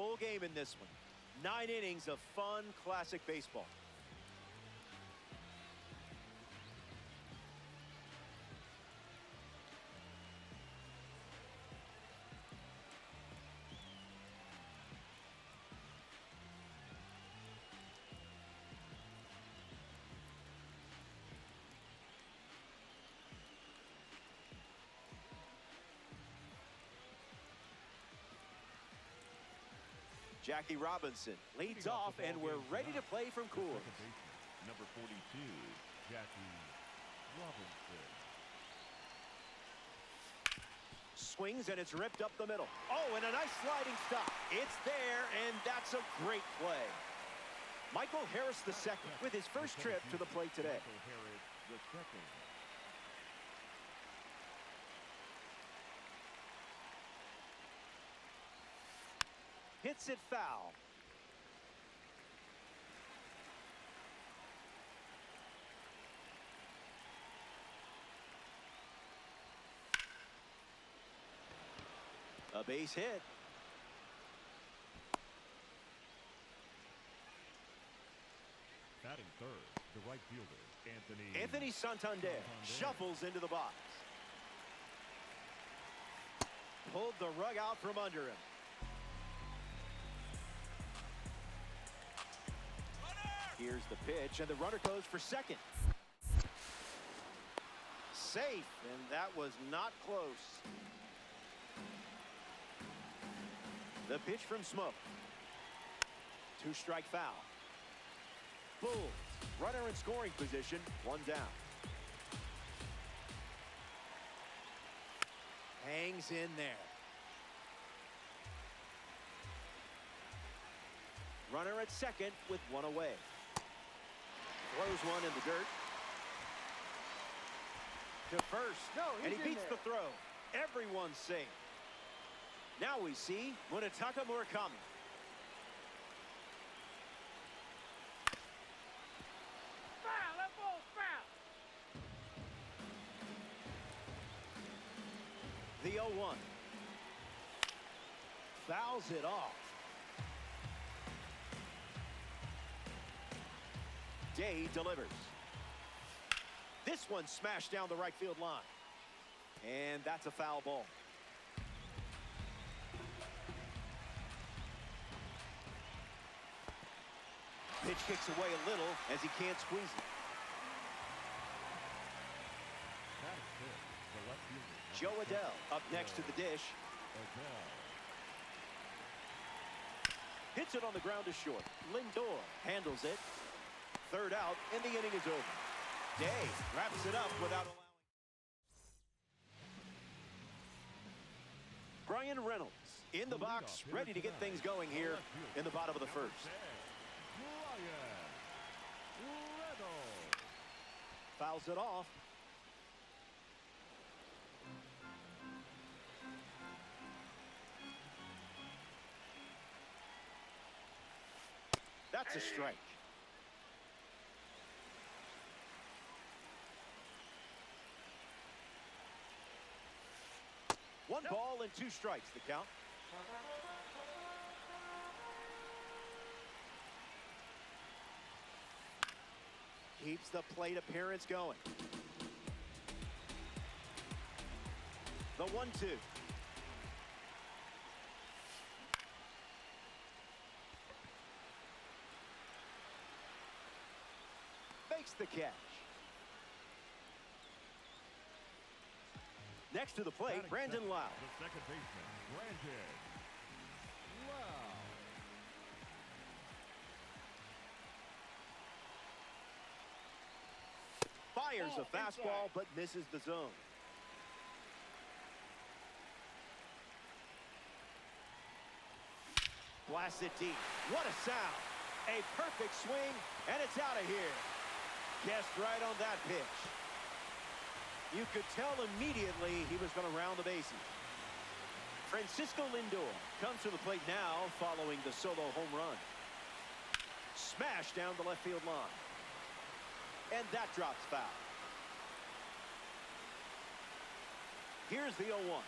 full game in this one. 9 innings of fun, classic baseball. Jackie Robinson leads off, and we're ready to play from Coors. Number 42, Jackie Robinson. Swings, and it's ripped up the middle. Oh, and a nice sliding stop. It's there, and that's a great play. Michael Harris II with his first trip to the plate today. Michael Harris II. Hits it foul. A base hit. Batting third, the right fielder, Anthony Santander shuffles into the box. Pulled the rug out from under him. Here's the pitch, and the runner goes for second. Safe, and that was not close. The pitch from Smoke. 2-strike foul. Bulls, runner in scoring position, 1 down. Hangs in there. Runner at second with 1 away. Throws one in the dirt. To first. No, and he beats the throw. Everyone's safe. Now we see Munetaka Murakami. Foul, that ball's foul. The 0-1. Fouls it off. Day delivers. This one smashed down the right field line. And that's a foul ball. Pitch kicks away a little as he can't squeeze it. Joe Adell up next to the dish. Hits it on the ground to short. Lindor handles it. Third out, and the inning is over. Day wraps it up without allowing. Brian Reynolds in the box, ready to get things going here in the bottom of the first. Fouls it off. That's a strike. One ball and 2 strikes, the count. Keeps the plate appearance going. The 1-2. Makes the catch. Next to the plate, Brandon Lau. The second baseman, Brandon Lau. Fires a fastball, but misses the zone. Blasts it deep. What a sound. A perfect swing, and it's out of here. Guessed right on that pitch. You could tell immediately he was going to round the bases. Francisco Lindor comes to the plate now following the solo home run. Smash down the left field line. And that drops foul. Here's the 0-1.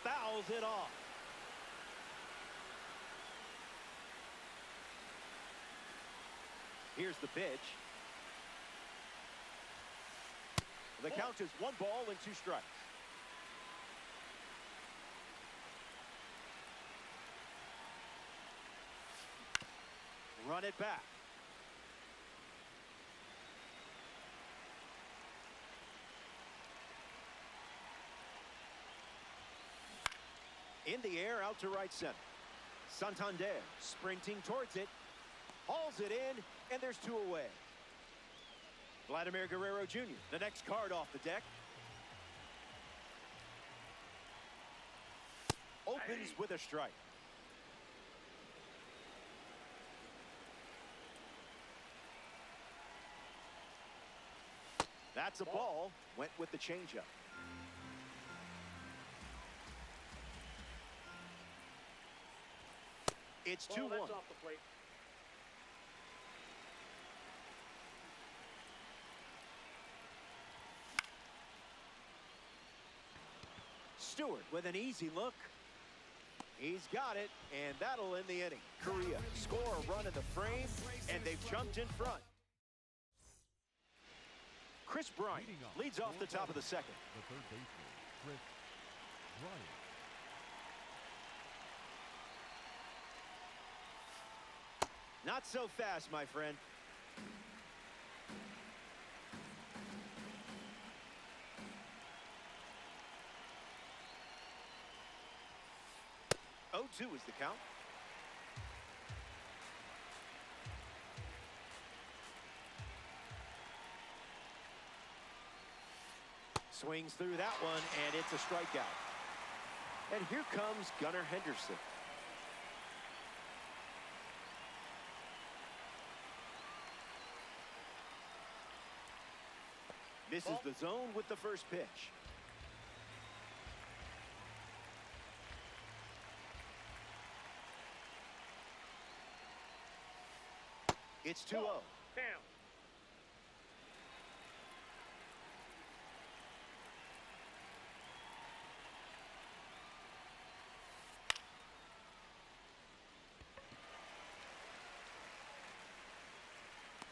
fouls it off. Here's the pitch. The count is 1 ball and 2 strikes. Run it back. In the air, out to right center. Santander sprinting towards it. Hauls it in, and there's 2 away. Vladimir Guerrero Jr., the next card off the deck. Opens with a strike. That's a ball. Went with the changeup. It's 2-1. That's off the plate. Stewart with an easy look. He's got it, and that'll end the inning. Korea score a run in the frame, and they've jumped in front. Chris Bryant leads off the top of the second. The third baseman, Chris Bryant. Not so fast, my friend. Oh, 2 is the count. Swings through that one, and it's a strikeout. And here comes Gunnar Henderson. Misses the zone with the first pitch. It's 2-0. Down.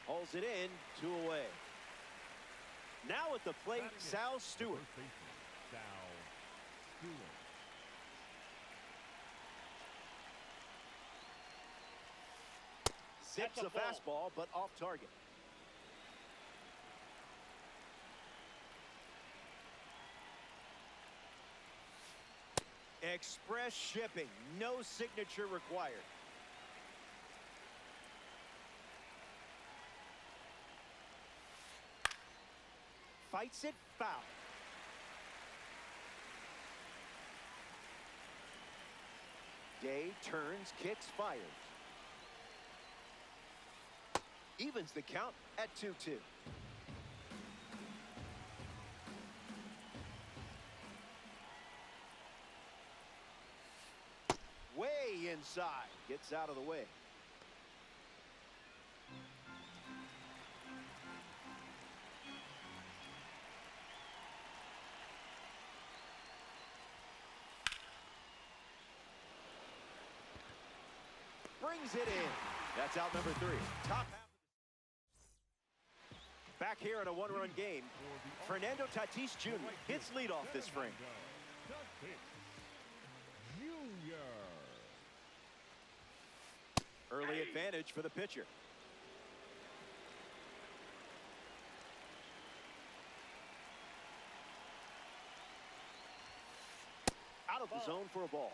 Hauls it in, 2 away. Now at the plate, Sal Stewart. First baseman, Sal Stewart. Zips a fastball, but off target. Express shipping, no signature required. Fights it, foul. Day turns, kicks, fires. Evens the count at 2-2. Way inside, gets out of the way. Brings it in. That's out number 3. Top half. Back here in a 1-run game, Fernando Tatis Jr. hits leadoff this frame. Early advantage for the pitcher. Out of the zone for a ball.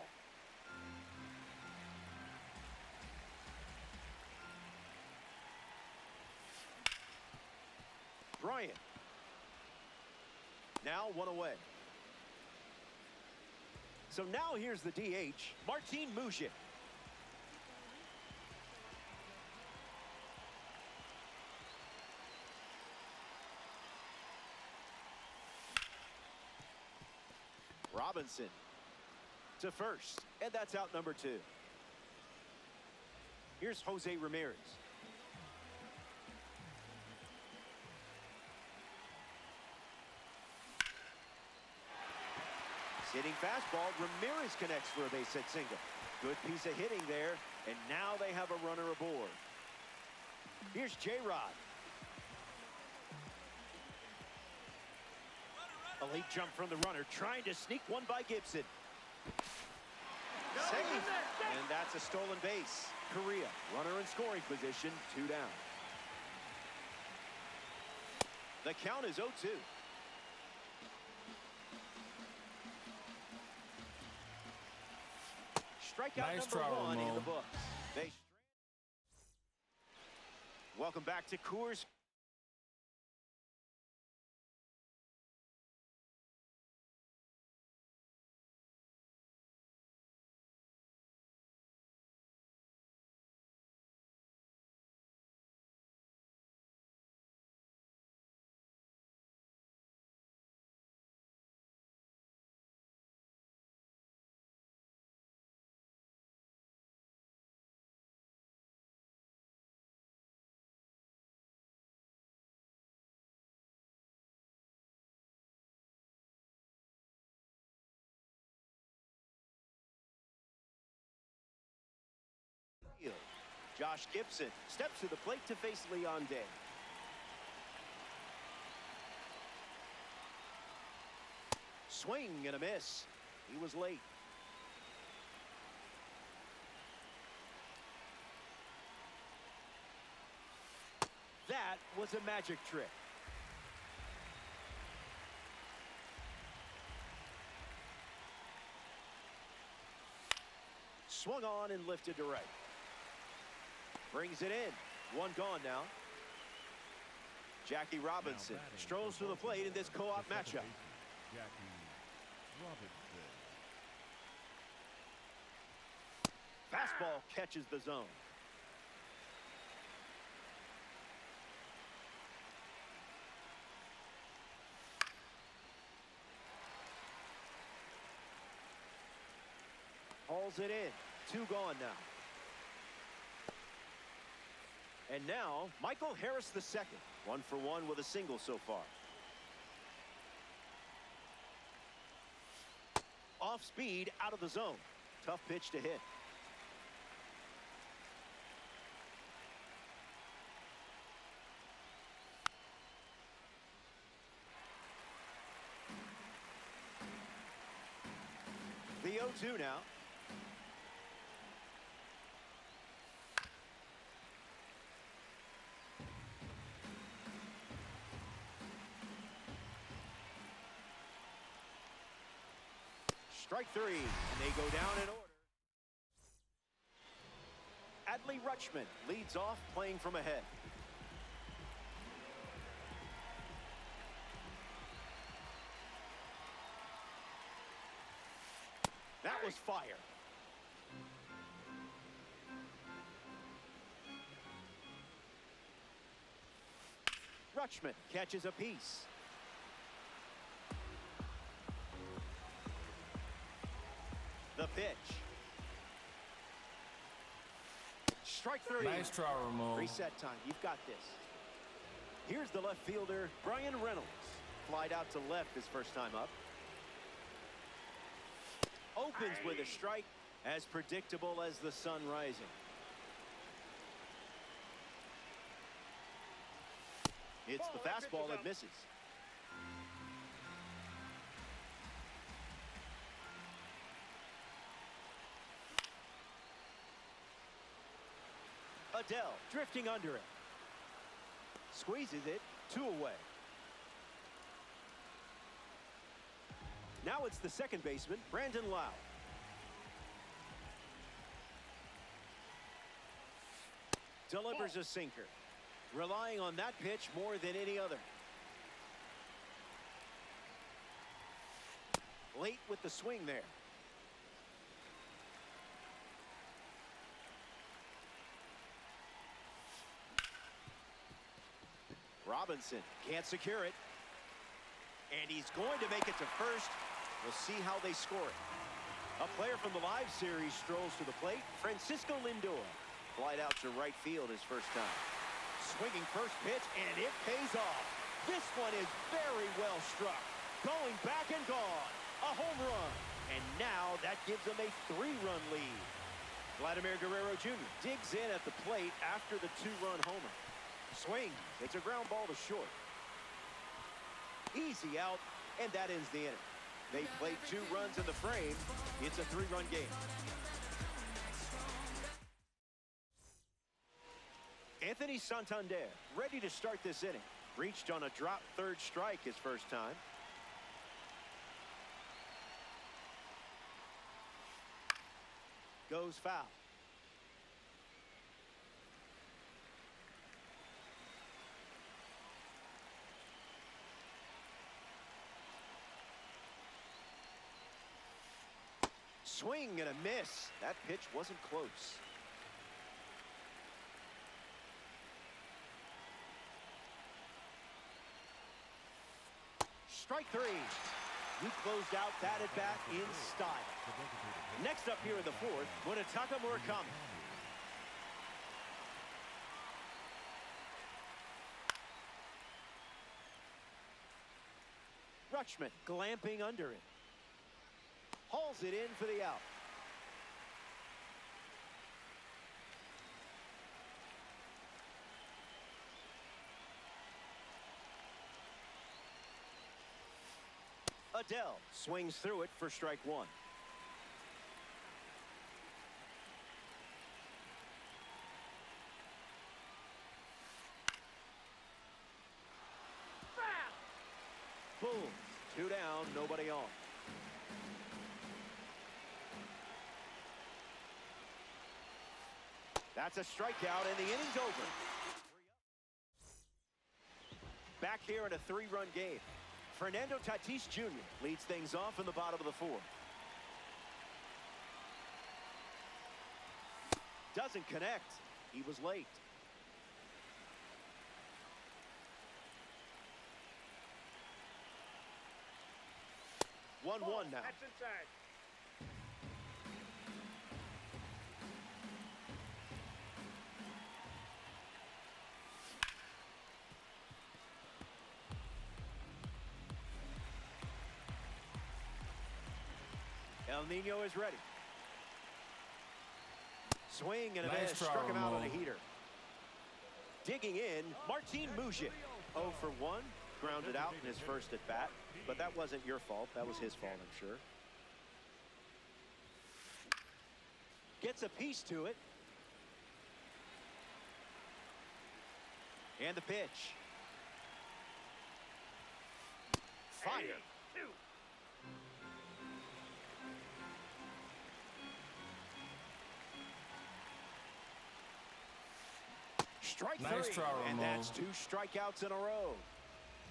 Bryant. Now 1 away. So now here's the DH, Martin Mujic. Robinson to first, and that's out number 2. Here's Jose Ramirez. Sitting fastball, Ramirez connects for a base hit single. Good piece of hitting there, and now they have a runner aboard. Here's J-Rod. A late jump from the runner, trying to sneak one by Gibson. Safe, and that's a stolen base. Correa, runner in scoring position, 2 down. The count is 0-2. Strikeout Nice number try, 1 in the Ramon. books. Welcome back to Coors. Josh Gibson steps to the plate to face Leon Day. Swing and a miss. He was late. That was a magic trick. Swung on and lifted to right. Brings it in. 1 gone now. Jackie Robinson strolls to the plate in this co-op matchup. Jackie Robinson. Fastball catches the zone. Hauls it in. 2 gone now. And now, Michael Harris II. 1 for 1 with a single so far. Off speed, out of the zone. Tough pitch to hit. The 0-2 now. Strike 3, and they go down in order. Adley Rutschman leads off, playing from ahead. That was fire. Rutschman catches a piece. The pitch. Strike 3. Nice try, Ramon. Reset time. You've got this. Here's the left fielder, Brian Reynolds. Flied out to left his first time up. Opens with a strike, as predictable as the sun rising. It's the fastball that misses. Adele drifting under it. Squeezes it, 2 away. Now it's the second baseman, Brandon Lau. Delivers a sinker. Relying on that pitch more than any other. Late with the swing there. Robinson can't secure it. And he's going to make it to first. We'll see how they score it. A player from the live series strolls to the plate. Francisco Lindor. Flied out to right field his first time. Swinging first pitch, and it pays off. This one is very well struck. Going back and gone. A home run. And now that gives them a 3-run lead. Vladimir Guerrero Jr. digs in at the plate after the 2-run homer. Swings. It's a ground ball to short. Easy out, and that ends the inning. They played 2 runs in the frame. It's a 3-run game. Anthony Santander ready to start this inning. Reached on a drop third strike his first time. Goes foul. Swing and a miss. That pitch wasn't close. Strike 3. You closed out that at bat in style. Next up here in the 4th, Munetaka Murakami. Rutschman glamping under it. Hauls it in for the out. Adele swings through it for strike 1. Foul. Boom. 2 down, nobody on. That's a strikeout, and the inning's over. Back here in a 3-run game. Fernando Tatis Jr. leads things off in the bottom of the 4th. Doesn't connect. He was late. Ball. 1-1 now. That's inside. El Nino is ready. Swing and a Nice miss. try, Struck him out on a Ramon. heater. Digging in, Martin Mujic. 0 for 1. Grounded out in his first at bat. But that wasn't your fault. That was his fault, I'm sure. Gets a piece to it. And the pitch. Fire. 2. Strike Nice 3, try, and Ramon. that's 2 strikeouts in a row.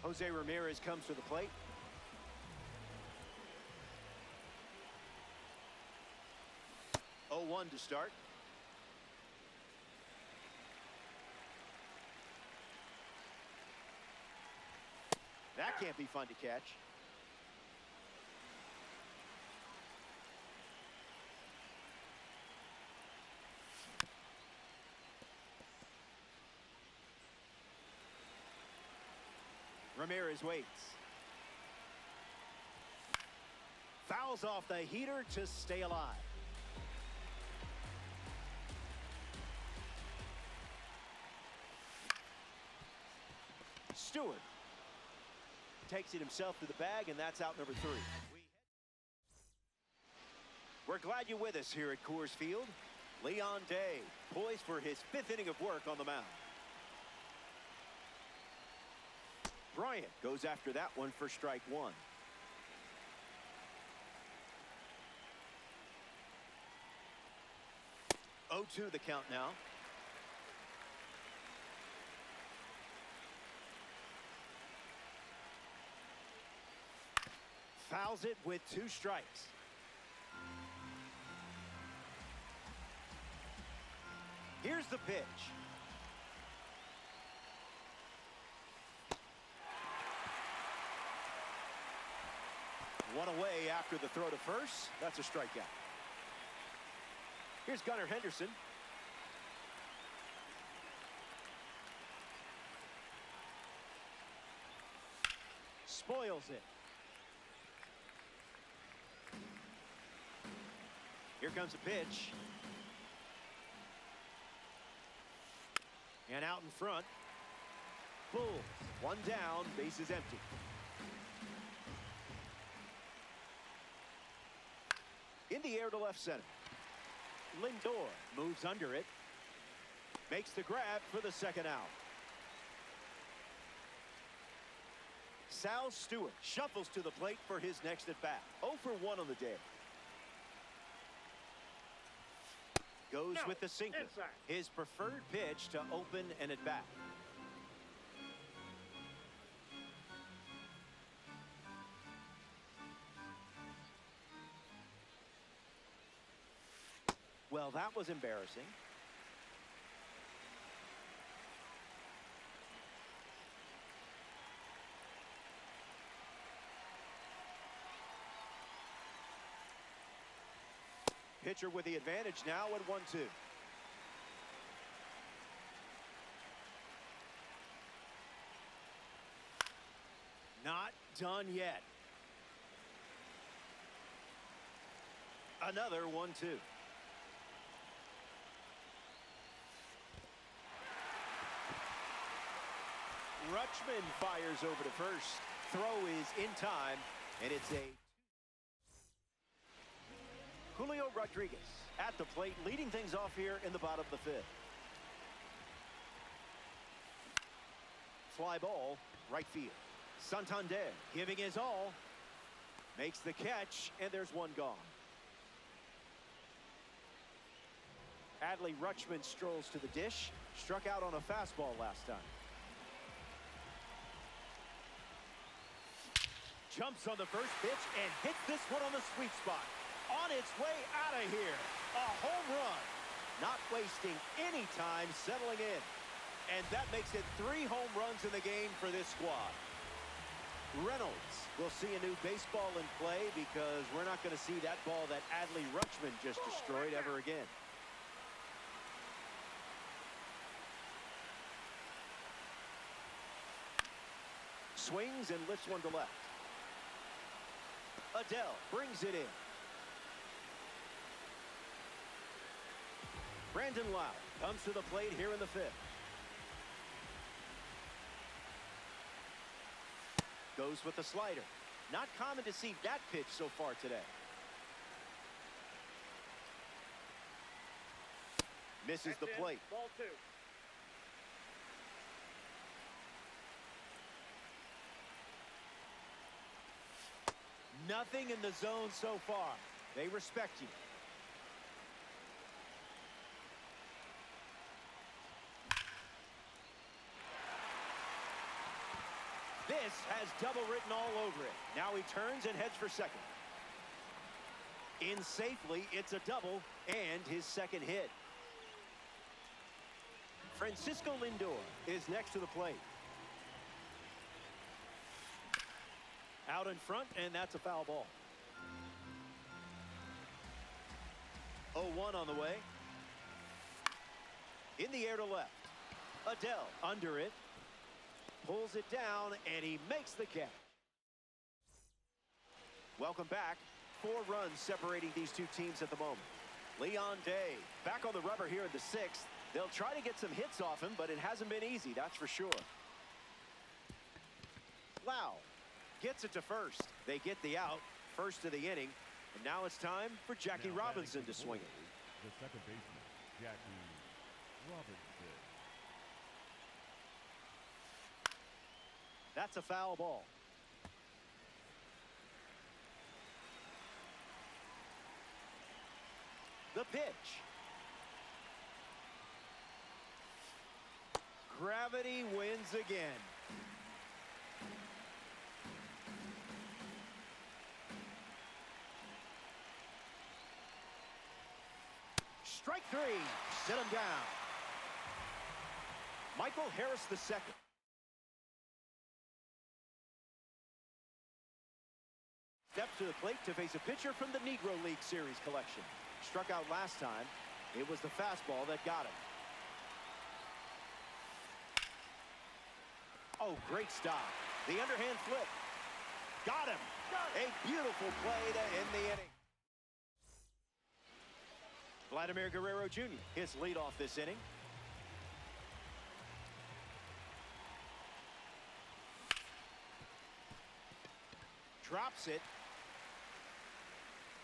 Jose Ramirez comes to the plate. Oh, 1 to start. That can't be fun to catch. Ramirez waits. Fouls off the heater to stay alive. Stewart takes it himself to the bag, and that's out number 3. We're glad you're with us here at Coors Field. Leon Day poised for his 5th inning of work on the mound. Bryant goes after that one for strike 1. Oh, 2 the count now. Fouls it with 2 strikes. Here's the pitch. One away after the throw to first. That's a strikeout. Here's Gunnar Henderson. Spoils it. Here comes a pitch. And out in front. Bulls. One down, bases empty. In the air to left center. Lindor moves under it. Makes the grab for the second out. Sal Stewart shuffles to the plate for his next at bat. 0 for 1 on the day. Goes with the sinker. His preferred pitch to open an at bat. Well, that was embarrassing. Pitcher with the advantage now at 1-2. Not done yet. Another 1-2. Rutschman fires over to first. Throw is in time, and it's a Julio Rodriguez at the plate, leading things off here in the bottom of the fifth. Fly ball, right field. Santander giving his all. Makes the catch, and there's one gone. Adley Rutschman strolls to the dish. Struck out on a fastball last time. Jumps on the first pitch and hits this one on the sweet spot. On its way out of here. A home run. Not wasting any time settling in. And that makes it 3 home runs in the game for this squad. Reynolds will see a new baseball in play because we're not going to see that ball that Adley Rutschman just destroyed ever again. Swings and lifts one to left. Adele brings it in. Brandon Lowe comes to the plate here in the fifth. Goes with the slider. Not common to see that pitch so far today. Misses the plate. Ball 2. Nothing in the zone so far. They respect you. This has double written all over it. Now he turns and heads for second. In safely, it's a double and his second hit. Francisco Lindor is next to the plate. Out in front, and that's a foul ball. 0-1 on the way. In the air to left. Adele under it. Pulls it down, and he makes the catch. Welcome back. 4 runs separating these two teams at the moment. Leon Day back on the rubber here in the 6th. They'll try to get some hits off him, but it hasn't been easy, that's for sure. Lowe gets it to first. They get the out, first of the inning. And now it's time for Jackie Robinson to swing it. The second baseman, Jackie Robinson. That's a foul ball. The pitch. Gravity wins again. Strike 3. Sit him down. Michael Harris II. Steps to the plate to face a pitcher from the Negro League Series collection. Struck out last time. It was the fastball that got him. Oh, great stop. The underhand flip. Got him. A beautiful play to end the inning. Vladimir Guerrero Jr., his leadoff this inning. Drops it.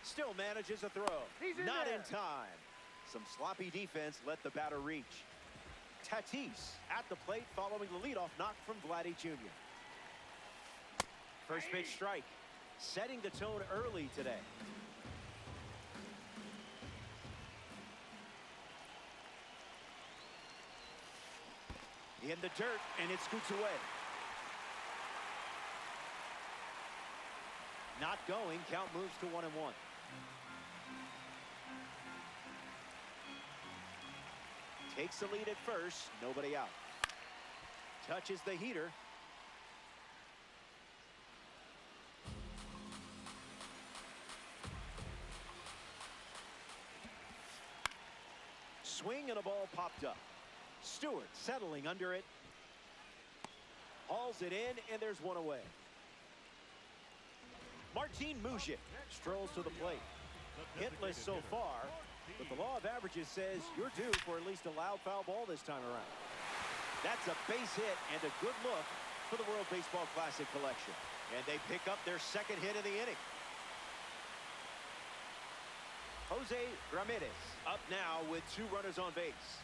Still manages a throw. Not in time. Some sloppy defense let the batter reach. Tatis at the plate following the leadoff knock from Vladdy Jr. First pitch strike. Setting the tone early today. In the dirt, and it scoots away. Not going. Count moves to 1-1. Takes the lead at first. Nobody out. Touches the heater. Swing and a ball popped up. Stewart settling under it. Hauls it in, and there's one away. Martin Mujic strolls to the plate. Hitless so far, but the law of averages says you're due for at least a loud foul ball this time around. That's a base hit and a good look for the World Baseball Classic collection. And they pick up their second hit of the inning. Jose Ramirez up now with 2 runners on base.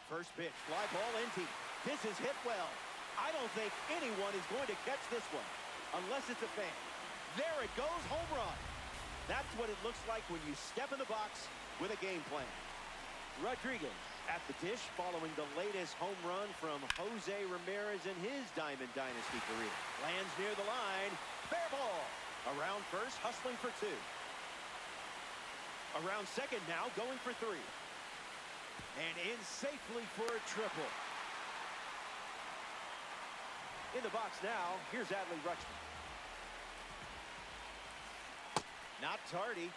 First pitch, fly ball empty. This is hit well. I don't think anyone is going to catch this one unless it's a fan. There it goes, home run. That's what it looks like when you step in the box with a game plan. Rodriguez at the dish following the latest home run from Jose Ramirez in his Diamond Dynasty career. Lands near the line. Fair ball. Around first, hustling for 2. Around second now, going for 3. And in safely for a triple. In the box now, here's Adley Rutschman. Not tardy.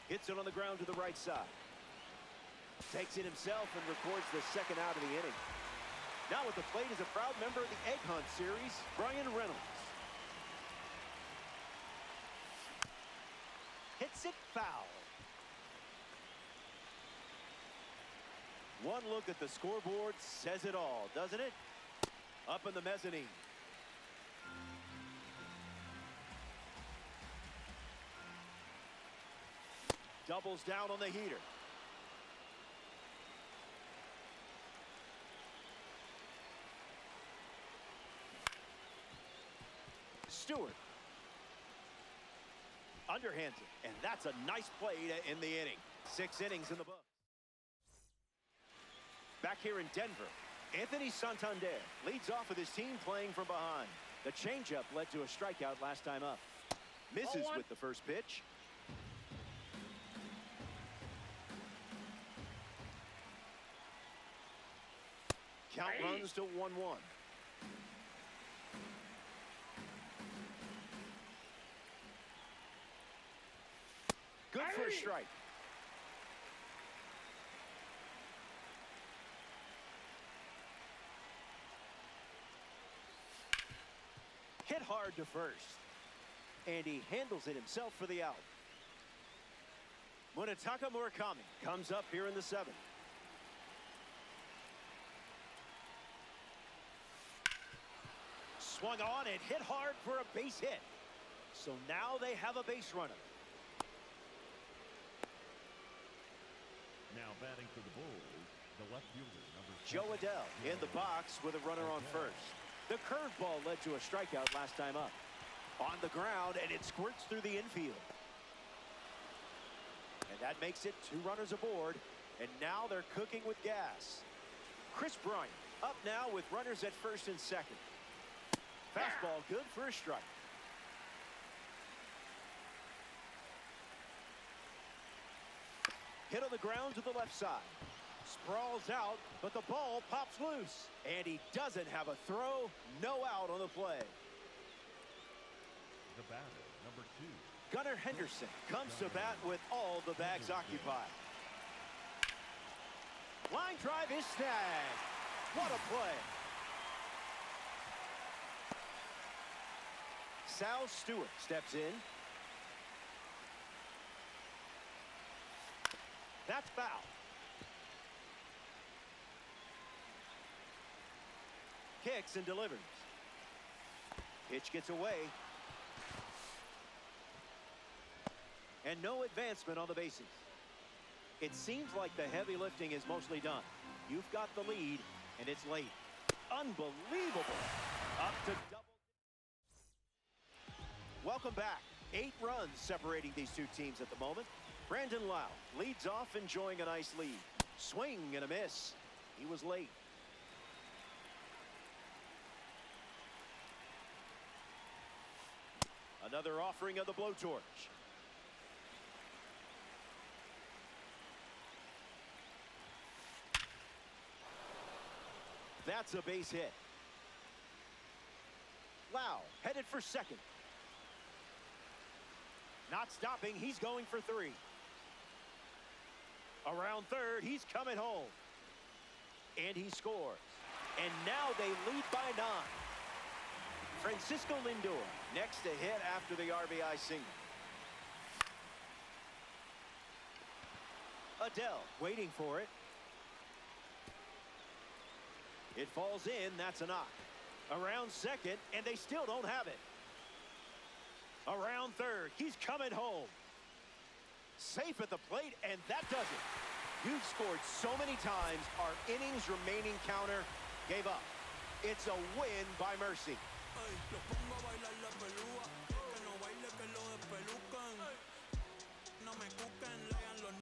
Hits it on the ground to the right side. Takes it himself and records the second out of the inning. Now at the plate is a proud member of the Egg Hunt series, Brian Reynolds. Hits it foul. One look at the scoreboard says it all, doesn't it? Up in the mezzanine. Doubles down on the heater. Stewart. Underhands it, and that's a nice play to end the inning. 6 innings in the books. Back here in Denver, Anthony Santander leads off with his team playing from behind. The changeup led to a strikeout last time up. Misses with the first pitch. Count runs to 1-1. Good for a strike. Hit hard to first. And he handles it himself for the out. Munetaka Murakami comes up here in the 7th. Swung on and hit hard for a base hit. So now they have a base runner. Now batting for the Bulls, the left fielder, number 7. Joe Adell in the box with a runner on first. The curveball led to a strikeout last time up. On the ground, and it squirts through the infield. And that makes it 2 runners aboard. And now they're cooking with gas. Chris Bryant up now with runners at first and second. Fastball good for a strike. Hit on the ground to the left side. Sprawls out, but the ball pops loose. And he doesn't have a throw. No out on the play. The batter, number 2. Gunnar Henderson comes to bat with all the bags occupied. Line drive is snagged. What a play. Sal Stewart steps in. That's foul. Kicks and delivers. Pitch gets away. And no advancement on the bases. It seems like the heavy lifting is mostly done. You've got the lead, and it's late. Unbelievable. Up to double. Welcome back. 8 runs separating these two teams at the moment. Brandon Lau leads off, enjoying a nice lead. Swing and a miss. He was late. Another offering of the blowtorch. That's a base hit. Lau headed for second. Not stopping, he's going for 3. Around third, he's coming home. And he scores. And now they lead by 9. Francisco Lindor next to hit after the RBI single. Adele waiting for it. It falls in, that's a knock. Around second, and they still don't have it. Around third, he's coming home. Safe at the plate, and that does it. You've scored so many times, our innings remaining counter gave up. It's a win by mercy. Ay, lo pongo a bailar la pelúa.